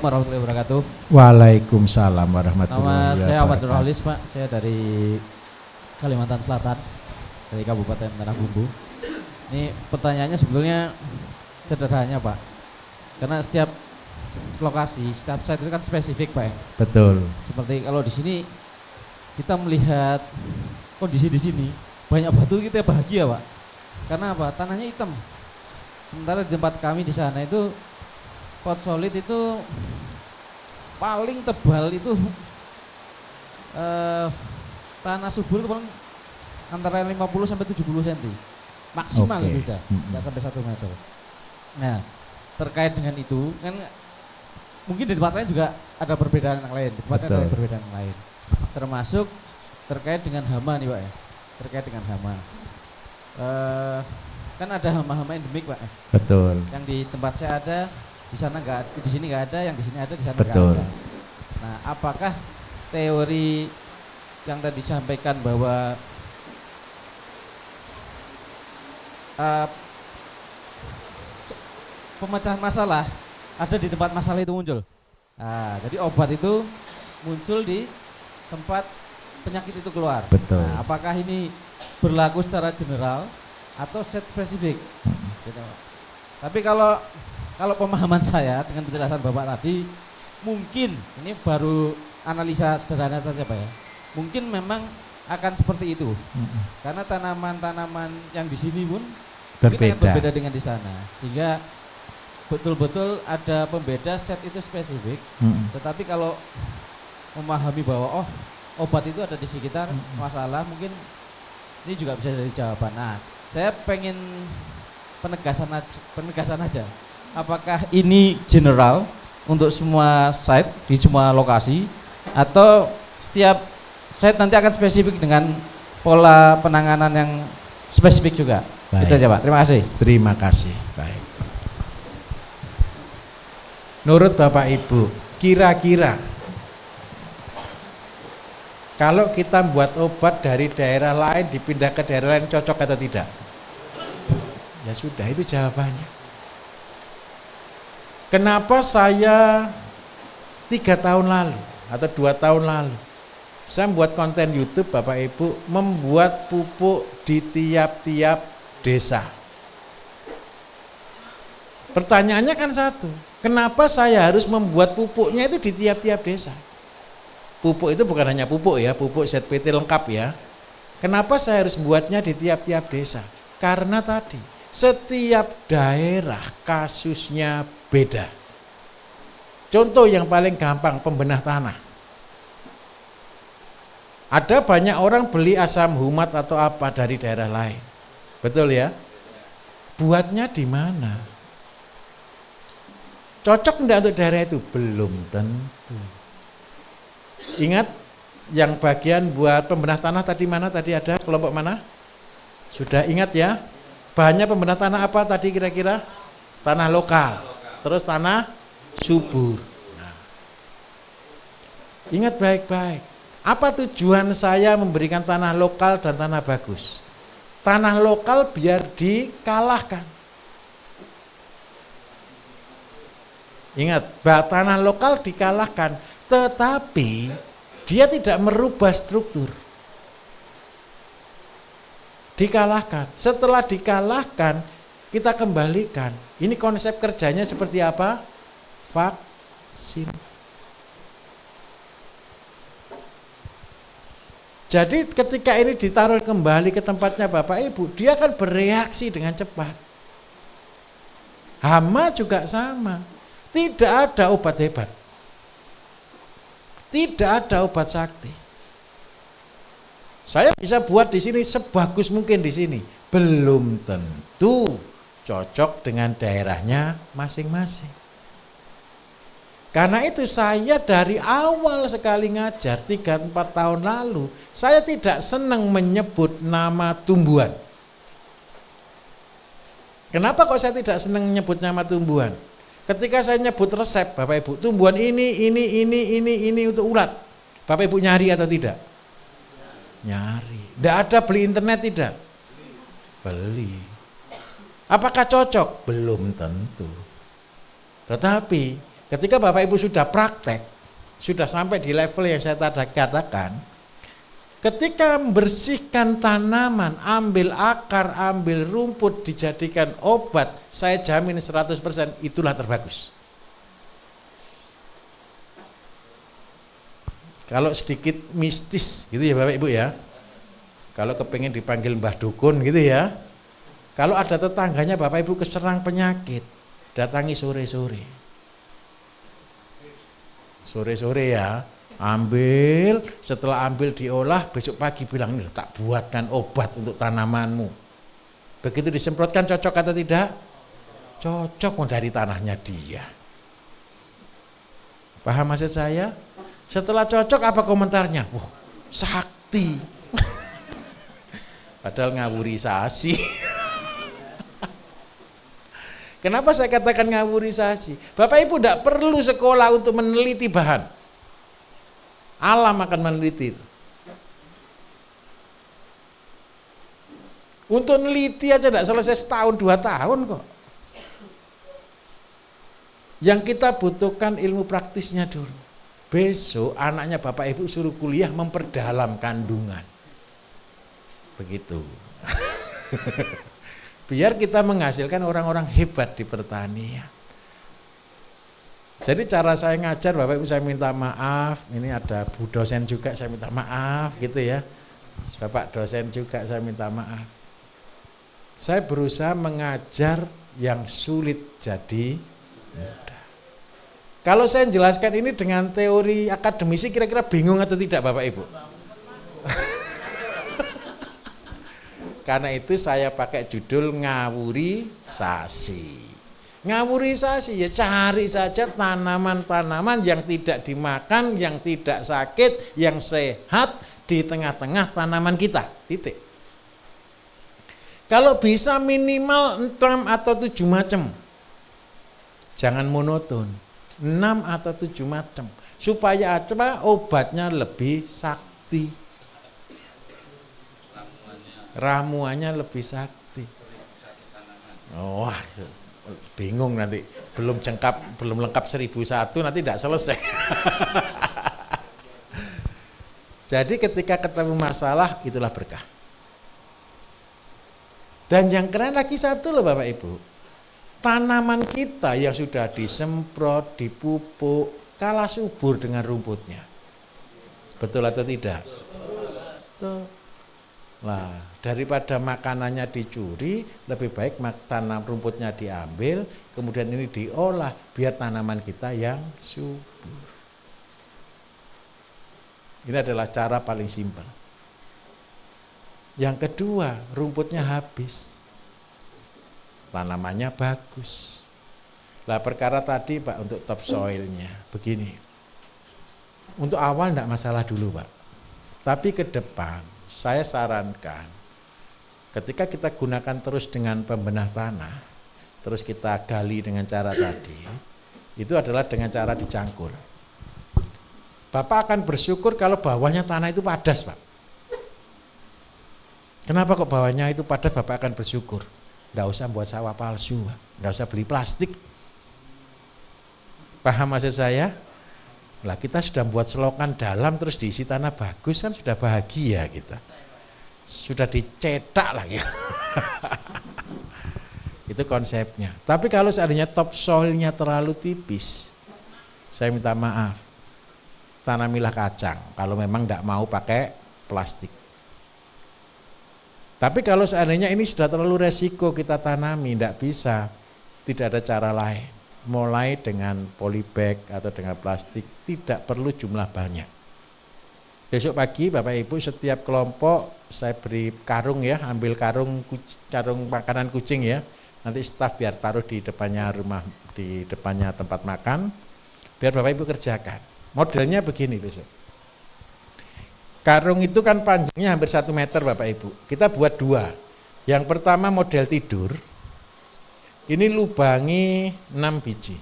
warahmatullahi wabarakatuh. Waalaikumsalam warahmatullahi wabarakatuh. Saya Ahmad Nurholis, Pak. Saya dari Kalimantan Selatan, dari Kabupaten Tanah Bumbu. Ini pertanyaannya sebetulnya sederhana, Pak. Karena setiap lokasi, setiap site itu kan spesifik, Pak. Betul. Seperti kalau di sini kita melihat kondisi di sini banyak batu, kita bahagia, Pak. Karena apa? Tanahnya hitam. Sementara di tempat kami di sana itu pot solid itu paling tebal itu tanah subur itu paling antara 50 sampai 70 cm maksimal. Itu sudah nggak sampai 1 meter. Nah, terkait dengan itu kan mungkin di tempat lain juga ada perbedaan yang lain, di tempat lain ada perbedaan yang lain, termasuk terkait dengan hama nih, Pak ya. Terkait dengan hama, kan ada hama-hama endemik, Pak. Betul. Yang di tempat saya ada, di sana nggak, di sini nggak ada, yang di sini ada, di sana nggak Betul. ada. Nah, apakah teori yang tadi disampaikan bahwa pemecahan masalah ada di tempat masalah itu muncul? Nah, jadi obat itu muncul di tempat penyakit itu keluar. Betul. Nah, apakah ini berlaku secara general atau set spesifik? Gitu. Tapi kalau pemahaman saya dengan penjelasan Bapak tadi, mungkin ini baru analisa sederhana saja, Pak ya. Mungkin memang akan seperti itu. Karena tanaman-tanaman yang di sini pun mungkin akan berbeda dengan di sana. Sehingga betul-betul ada pembeda set itu spesifik. Tetapi kalau memahami bahwa oh, obat itu ada di sekitar masalah, mungkin ini juga bisa jadi jawaban. Nah, saya pengen penegasan aja. Apakah ini general untuk semua site di semua lokasi atau setiap site nanti akan spesifik dengan pola penanganan yang spesifik juga? Baik. Itu aja, Pak. Terima kasih. Terima kasih. Baik. Menurut Bapak Ibu, kira-kira kalau kita buat obat dari daerah lain dipindah ke daerah lain cocok atau tidak? Ya sudah, itu jawabannya. Kenapa saya 3 tahun lalu atau 2 tahun lalu saya membuat konten YouTube, Bapak Ibu, membuat pupuk di tiap-tiap desa. Pertanyaannya kan satu, kenapa saya harus membuat pupuknya itu di tiap-tiap desa? Pupuk itu bukan hanya pupuk ya, pupuk ZPT lengkap ya. Kenapa saya harus membuatnya di tiap-tiap desa? Karena tadi setiap daerah kasusnya beda. Contoh yang paling gampang, pembenah tanah. Ada banyak orang beli asam humat atau apa dari daerah lain. Betul ya? Buatnya di mana? Cocok enggak untuk daerah itu? Belum tentu. Ingat yang bagian buat pembenah tanah tadi mana? Tadi ada kelompok mana? Sudah ingat ya? Bahannya pembenah tanah apa tadi kira-kira? Tanah lokal. Terus tanah subur. Nah, ingat baik-baik. Apa tujuan saya memberikan tanah lokal dan tanah bagus? Tanah lokal biar dikalahkan. Ingat, tanah lokal dikalahkan, tetapi dia tidak merubah struktur. Dikalahkan. Setelah dikalahkan, kita kembalikan. Ini konsep kerjanya seperti apa? Vaksin. Jadi ketika ini ditaruh kembali ke tempatnya Bapak Ibu, dia akan bereaksi dengan cepat. Hama juga sama. Tidak ada obat hebat. Tidak ada obat sakti. Saya bisa buat di sini sebagus mungkin di sini. Belum tentu cocok dengan daerahnya masing-masing. Karena itu saya dari awal sekali ngajar 3-4 tahun lalu, saya tidak senang menyebut nama tumbuhan. Kenapa kok saya tidak senang menyebut nama tumbuhan? Ketika saya nyebut resep, Bapak Ibu, tumbuhan ini untuk ulat. Bapak Ibu nyari atau tidak? Nyari. Tidak ada beli internet tidak? Beli. Apakah cocok? Belum tentu. Tetapi Ketika Bapak Ibu sudah praktek, sudah sampai di level yang saya katakan, ketika membersihkan tanaman, ambil akar, ambil rumput, dijadikan obat, saya jamin 100% itulah terbagus. Kalau sedikit mistis gitu ya Bapak Ibu ya, kalau kepengen dipanggil Mbah Dukun gitu ya, kalau ada tetangganya Bapak Ibu keserang penyakit, datangi sore-sore. Sore-sore ya, ambil, setelah ambil diolah, besok pagi bilang, ini tak buatkan obat untuk tanamanmu. Begitu disemprotkan cocok atau tidak? Cocok dari tanahnya dia. Paham maksud saya? Setelah cocok apa komentarnya? Wah, sakti. Padahal ngawurisasi. Kenapa saya katakan ngawurisasi? Bapak Ibu tidak perlu sekolah untuk meneliti bahan. Alam akan meneliti itu. Untuk meneliti aja tidak selesai setahun 2 tahun kok. Yang kita butuhkan ilmu praktisnya dulu. Besok anaknya Bapak Ibu suruh kuliah memperdalam kandungan. Begitu. Biar kita menghasilkan orang-orang hebat di pertanian. Jadi cara saya ngajar Bapak Ibu saya minta maaf, ini ada Bu dosen juga saya minta maaf gitu ya. Bapak dosen juga saya minta maaf. Saya berusaha mengajar yang sulit jadi mudah. Kalau saya jelaskan ini dengan teori akademisi kira-kira bingung atau tidak Bapak Ibu? Karena itu saya pakai judul ngawurisasi. Ngawurisasi ya cari saja tanaman-tanaman yang tidak dimakan, yang tidak sakit, yang sehat di tengah-tengah tanaman kita. Titik. Kalau bisa minimal 6 atau 7 macam. Jangan monoton. 6 atau 7 macam. Supaya apa? Obatnya lebih sakti. Ramuannya lebih sakti. Wah, bingung nanti. Belum lengkap 1001 nanti tidak selesai. Jadi ketika ketemu masalah itulah berkah. Dan yang keren lagi satu loh Bapak Ibu. Tanaman kita yang sudah disemprot, dipupuk, kalah subur dengan rumputnya. Betul atau tidak? Betul. Nah, daripada makanannya dicuri, lebih baik tanam rumputnya diambil, kemudian ini diolah biar tanaman kita yang subur. Ini adalah cara paling simpel. Yang kedua, rumputnya habis. Tanamannya bagus. Lah perkara tadi Pak untuk topsoilnya begini. Untuk awal tidak masalah dulu Pak. Tapi ke depan saya sarankan ketika kita gunakan terus dengan pembenah tanah, terus kita gali dengan cara tadi, itu adalah dengan cara dicangkul. Bapak akan bersyukur kalau bawahnya tanah itu padas Pak. Kenapa kok bawahnya itu padas? Bapak akan bersyukur. Nggak usah buat sawah palsu, nggak usah beli plastik. Paham maksud saya? Lah kita sudah buat selokan dalam terus diisi tanah bagus kan sudah bahagia kita. Sudah dicetak lah ya. Itu konsepnya. Tapi kalau seandainya topsoilnya terlalu tipis, saya minta maaf. Tanamilah kacang kalau memang nggak mau pakai plastik. Tapi kalau seandainya ini sudah terlalu resiko kita tanami, tidak bisa, tidak ada cara lain. Mulai dengan polybag atau dengan plastik, tidak perlu jumlah banyak. Besok pagi Bapak Ibu setiap kelompok saya beri karung ya, ambil karung makanan kucing ya. Nanti staf biar taruh di depannya rumah, di depannya tempat makan, biar Bapak Ibu kerjakan. Modelnya begini besok. Karung itu kan panjangnya hampir 1 meter Bapak Ibu. Kita buat 2. Yang pertama model tidur. Ini lubangi 6 biji.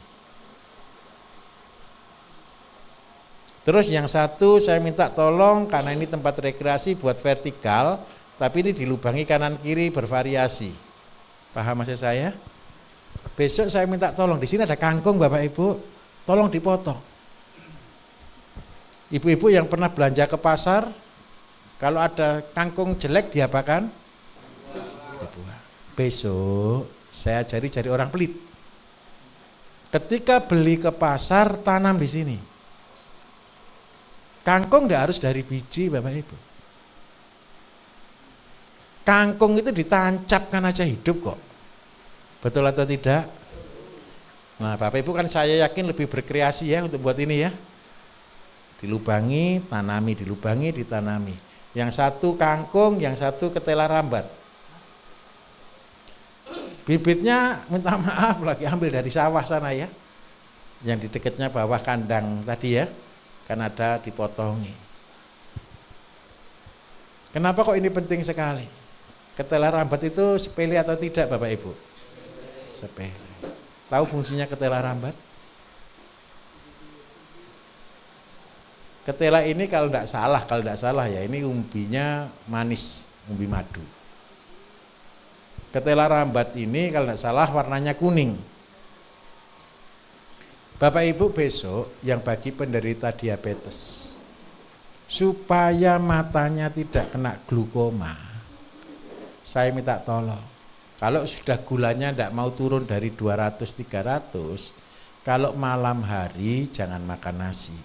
Terus yang satu saya minta tolong karena ini tempat rekreasi buat vertikal. Tapi ini dilubangi kanan kiri bervariasi. Paham maksud saya? Besok saya minta tolong. Di sini ada kangkung Bapak Ibu. tolong dipotong. Ibu-ibu yang pernah belanja ke pasar, kalau ada kangkung jelek diapakan? Dibuang. Besok saya cari orang pelit. Ketika beli ke pasar, tanam di sini. Kangkung tidak harus dari biji, Bapak Ibu. Kangkung itu ditancapkan aja hidup kok. Betul atau tidak? Nah, Bapak Ibu kan saya yakin lebih berkreasi ya untuk buat ini ya. Dilubangi, tanami, dilubangi, ditanami. Yang satu kangkung, yang satu ketela rambat. Bibitnya minta maaf lagi ambil dari sawah sana ya. Yang di dekatnya bawah kandang tadi ya. Kan ada dipotongi. Kenapa kok ini penting sekali? Ketela rambat itu sepele atau tidak Bapak Ibu? Sepele. Tahu fungsinya ketela rambat? Ketela ini kalau tidak salah ya, ini umbinya manis, umbi madu. Ketela rambat ini kalau tidak salah warnanya kuning. Bapak Ibu besok yang bagi penderita diabetes, supaya matanya tidak kena glukoma, saya minta tolong, kalau sudah gulanya tidak mau turun dari 200-300, kalau malam hari jangan makan nasi,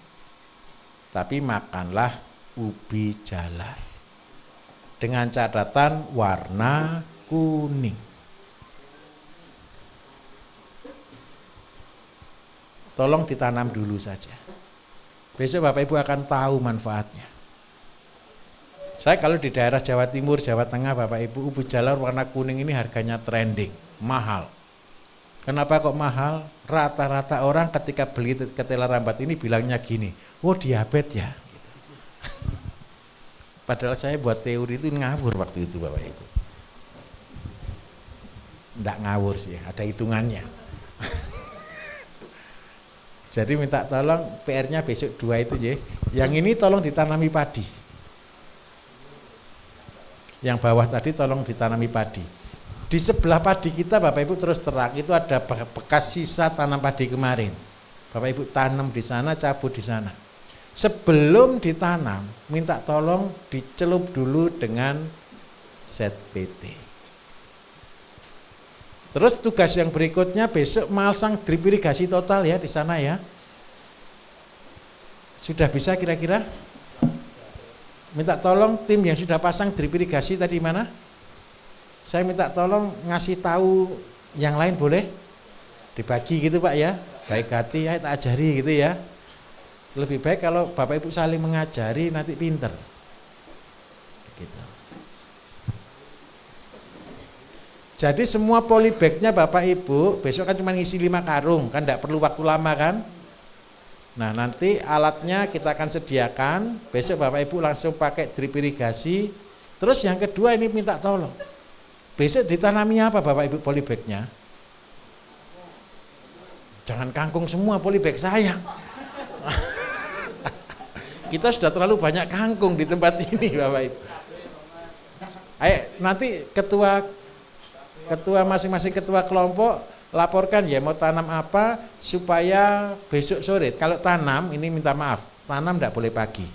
tapi makanlah ubi jalar dengan catatan warna kuning. Tolong ditanam dulu saja. Besok Bapak Ibu akan tahu manfaatnya. Saya kalau di daerah Jawa Timur, Jawa Tengah, Bapak Ibu, ubi jalar warna kuning ini harganya trending, mahal. Kenapa kok mahal? Rata-rata orang ketika beli ketela rambat ini bilangnya gini, oh diabetes ya. Gitu. Padahal saya buat teori itu ngawur waktu itu Bapak Ibu. Enggak ngawur sih, ada hitungannya. Jadi minta tolong PR-nya besok 2 itu ya. Yang ini tolong ditanami padi. Yang bawah tadi tolong ditanami padi. Di sebelah padi kita Bapak Ibu terus terang itu ada bekas sisa tanam padi kemarin. Bapak Ibu tanam di sana, cabut di sana. Sebelum ditanam, minta tolong dicelup dulu dengan ZPT. Terus tugas yang berikutnya besok masang drip irigasi total ya di sana ya. Sudah bisa kira-kira? Minta tolong tim yang sudah pasang drip irigasi tadi mana? Saya minta tolong ngasih tahu yang lain boleh? Dibagi gitu Pak ya. Baik hati ya tak ajari gitu ya. Lebih baik kalau Bapak Ibu saling mengajari nanti pinter. Gitu. Jadi semua polybagnya Bapak Ibu besok kan cuma ngisi 5 karung, kan tidak perlu waktu lama kan. Nah nanti alatnya kita akan sediakan, besok Bapak Ibu langsung pakai drip irigasi. Terus yang kedua ini minta tolong, besok ditanami apa Bapak Ibu polybagnya? Jangan kangkung semua polybag saya. Kita sudah terlalu banyak kangkung di tempat ini Bapak Ibu. Ayo nanti ketua masing-masing ketua kelompok laporkan ya mau tanam apa supaya besok sore. Kalau tanam ini minta maaf, tanam tidak boleh pagi.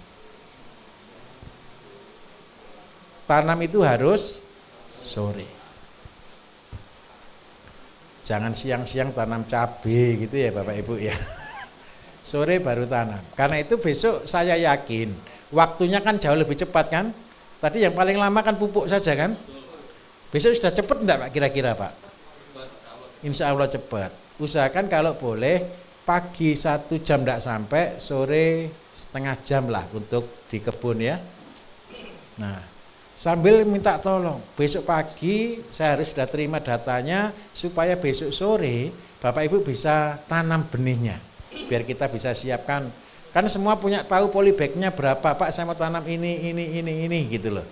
Tanam itu harus sore. Jangan siang-siang tanam cabai gitu ya Bapak Ibu ya. Sore baru tanam. Karena itu besok saya yakin waktunya kan jauh lebih cepat kan. Tadi yang paling lama kan pupuk saja kan. Besok sudah cepat enggak Pak kira-kira Pak? Insya Allah cepat. Usahakan kalau boleh pagi 1 jam enggak sampai, sore setengah jam lah untuk di kebun ya. Nah sambil minta tolong, besok pagi saya harus sudah terima datanya supaya besok sore Bapak Ibu bisa tanam benihnya. Biar kita bisa siapkan. Kan semua punya tahu polybagnya berapa Pak, saya mau tanam ini gitu loh.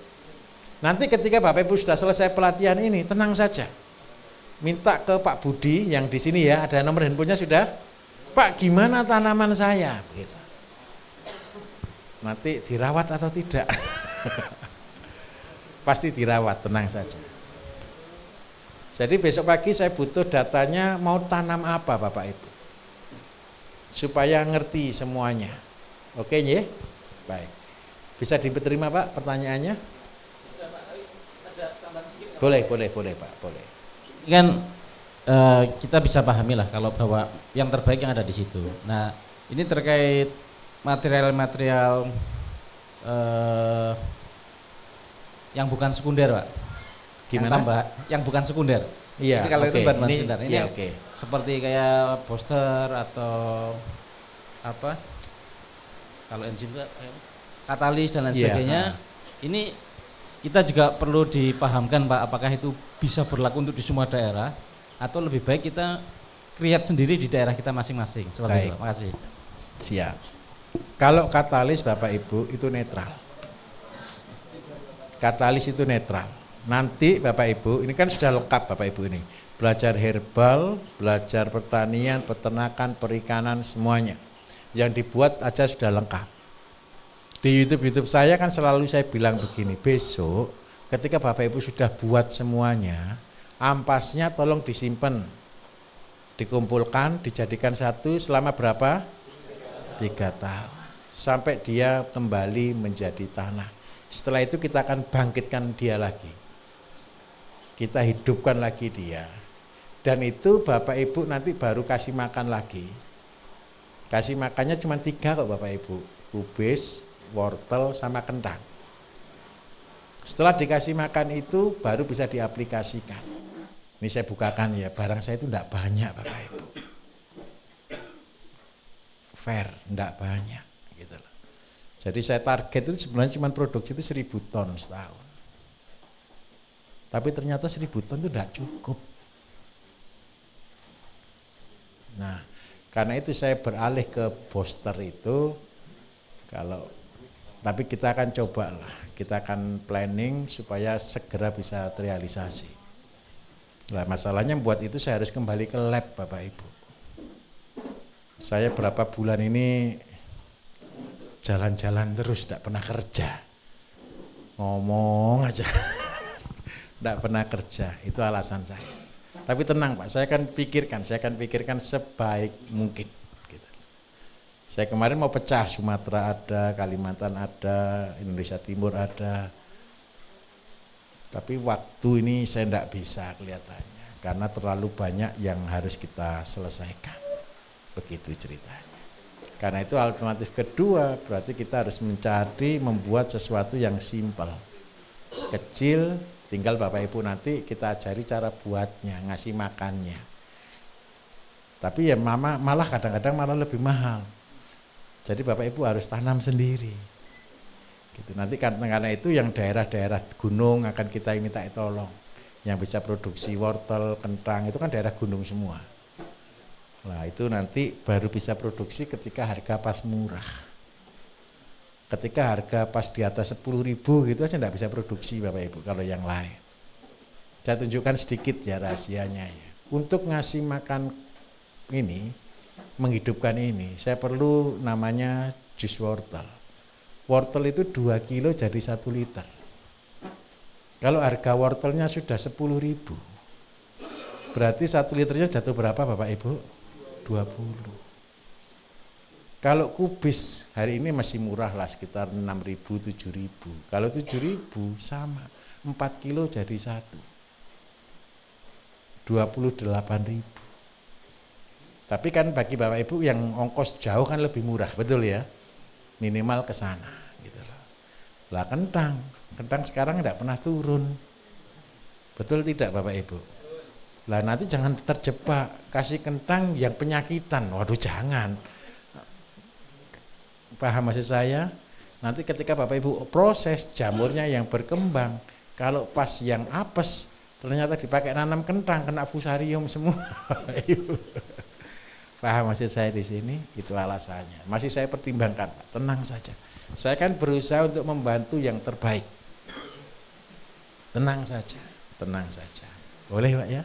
Nanti ketika Bapak Ibu sudah selesai pelatihan ini, tenang saja. Minta ke Pak Budi yang di sini ya, ada nomor handphonenya sudah. Pak, gimana tanaman saya? Begitu. Nanti dirawat atau tidak? Pasti dirawat, tenang saja. Jadi besok pagi saya butuh datanya mau tanam apa Bapak Ibu. supaya ngerti semuanya. Oke ya? Baik. Bisa diterima Pak pertanyaannya? Bisa Pak, ada tambahan sedikit. Boleh Pak, boleh. Ini kan kita bisa pahami lah kalau bahwa yang terbaik yang ada di situ. Nah, ini terkait material-material yang bukan sekunder, Pak. Gimana? Yang bukan sekunder. Iya. Jadi kalau itu bahan sekunder. Ini iya, seperti kayak poster atau apa? Kalau enzim itu katalis dan lain sebagainya. Ini kita juga perlu dipahamkan Pak, apakah itu bisa berlaku untuk di semua daerah atau lebih baik kita create sendiri di daerah kita masing-masing. Seperti itu. Makasih. Siap. Kalau katalis Bapak Ibu itu netral. Katalis itu netral. Nanti Bapak Ibu, ini kan sudah lengkap Bapak Ibu ini. Belajar herbal, belajar pertanian, peternakan, perikanan, semuanya. Yang dibuat aja sudah lengkap. Di YouTube saya kan selalu saya bilang begini, besok ketika Bapak Ibu sudah buat semuanya, ampasnya tolong disimpan, dikumpulkan, dijadikan satu selama berapa? 3 tahun. Sampai dia kembali menjadi tanah. Setelah itu kita akan bangkitkan dia lagi. Kita hidupkan lagi dia. Dan itu Bapak Ibu nanti baru kasih makan lagi. Kasih makannya cuma 3 kok Bapak Ibu. Kubis, wortel, sama kentang. Setelah dikasih makan itu baru bisa diaplikasikan. Ini saya bukakan ya, barang saya itu enggak banyak Bapak Ibu. Fair, enggak banyak gitu loh. Jadi saya target itu sebenarnya cuma produksi itu 1000 ton setahun. Tapi ternyata 1000 ton itu enggak cukup. Nah, karena itu saya beralih ke booster itu. Tapi kita akan coba lah, kita akan planning supaya segera bisa terrealisasi. Nah, masalahnya buat itu saya harus kembali ke lab Bapak Ibu. Saya berapa bulan ini jalan-jalan terus, tidak pernah kerja. Ngomong aja, tidak pernah kerja, itu alasan saya. Tapi tenang Pak, saya akan pikirkan sebaik mungkin. Gitu. Saya kemarin mau pecah, Sumatera ada, Kalimantan ada, Indonesia Timur ada. Tapi waktu ini saya tidak bisa kelihatannya, karena terlalu banyak yang harus kita selesaikan. Begitu ceritanya. Karena itu alternatif kedua, berarti kita harus membuat sesuatu yang simpel, kecil, tinggal Bapak Ibu nanti kita ajari cara buatnya, ngasih makannya. Tapi ya malah kadang-kadang malah lebih mahal. Jadi Bapak Ibu harus tanam sendiri. Gitu. Nanti karena itu yang daerah-daerah gunung akan kita minta tolong. Yang bisa produksi wortel, kentang itu kan daerah gunung semua. Nah itu nanti baru bisa produksi ketika harga pas murah. Ketika harga pas di atas 10.000 gitu aja enggak bisa produksi Bapak Ibu kalau yang lain. Saya tunjukkan sedikit ya rahasianya ya. Untuk ngasih makan ini, menghidupkan ini, saya perlu namanya jus wortel. Wortel itu 2 kilo jadi 1 liter. Kalau harga wortelnya sudah 10.000, berarti 1 liternya jatuh berapa Bapak Ibu? 20. Kalau kubis hari ini masih murah lah, sekitar 6.000, 7.000. Kalau 7.000 sama, 4 kilo jadi 1. 28.000. Tapi kan bagi Bapak Ibu yang ongkos jauh kan lebih murah, betul ya? Minimal ke sana gitu loh. Lah kentang sekarang enggak pernah turun. Betul tidak Bapak Ibu? Lah nanti jangan terjebak kasih kentang yang penyakitan. Waduh jangan. Paham maksud saya? Nanti ketika Bapak Ibu proses jamurnya yang berkembang, kalau pas yang apes ternyata dipakai nanam kentang kena fusarium semua. Paham maksud saya di sini? Itu alasannya. Masih saya pertimbangkan, Pak. Tenang saja. Saya kan berusaha untuk membantu yang terbaik. Tenang saja, tenang saja. Boleh Pak ya?